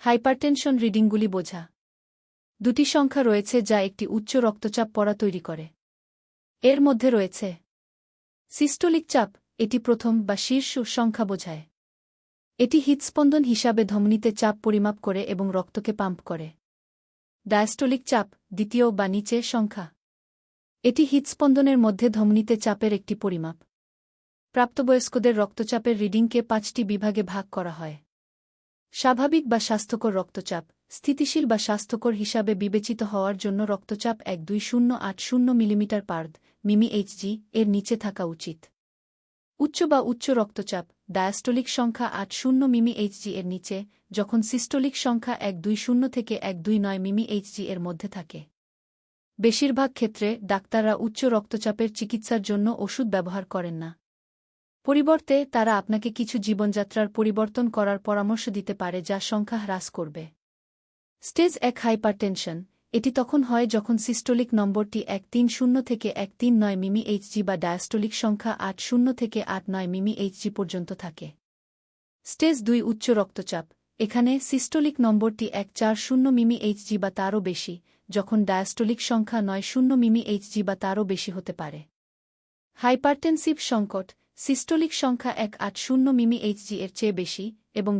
Hypertension রিডিংগুলি বোঝা। দুটি সংখ্যা রয়েছে যা একটি উচ্চ রক্তচাপ পড়া তৈরি করে। এর মধ্যে রয়েছে সিস্টোলিক চাপ, এটি প্রথম বা শীর্ষ সংখ্যা বোঝায়। এটি হৃৎস্পন্দন হিসাবে ধমনীতে চাপ পরিমাপ করে এবং রক্তকে পাম্প করে। ডায়াস্টোলিক চাপ, দ্বিতীয় বা নিচে সংখ্যা। এটি হৃৎস্পন্দনের মধ্যে ধমনীতে চাপের একটি পরিমাপ। প্রাপ্তবয়স্কদের রক্তচাপের রিডিংকে 5টি বিভাগে ভাগ করা হয়। স্বাভাবিক বা স্বাস্থ্যকর রক্তচাপ, স্থিতিশীল বা স্বাস্থ্যকর হিসাবে বিবেচিত হওয়ার জন্য রক্তচাপ 120/80 মিমি এইচজি এর নিচে থাকা উচিত। উচ্চ বা উচ্চ রক্তচাপ, ডায়াস্টোলিক সংখ্যা 80 মিমি এইচজি এর নিচে, যখন সিস্টোলিক সংখ্যা 120 থেকে 129 মিমি এইচজি এর মধ্যে থাকে। বেশিরভাগ ক্ষেত্রে ডাক্তাররা উচ্চ রক্তচাপের চিকিৎসার জন্য ওষুধ ব্যবহার করেন না। পরিবর্তে তারা আপনাকে কিছু জীবনযাত্রার পরিবর্তন করার পরামর্শ দিতে পারে যা সংখ্যা হ্রাস করবে। স্টেজ 1 হাইপারটেনশন, এটি তখন হয় যখন সিস্টোলিক নম্বরটি 130 থেকে 139 মিমি এইচজি বা ডায়াস্টোলিক সংখ্যা 80 থেকে 89 মিমি এইচজি পর্যন্ত থাকে। স্টেজ 2 উচ্চ রক্তচাপ, এখানে সিস্টোলিক নম্বরটি 140 মিমি এইচজি বা তারও বেশি, যখন ডায়াস্টোলিক সংখ্যা 90 মিমি এইচজি বা তারও বেশি হতে পারে। হাইপারটেনসিভ সংকট, সিস্টোলিক সংখ্যা 180 মিমি এইচজি এর চেয়ে বেশি এবং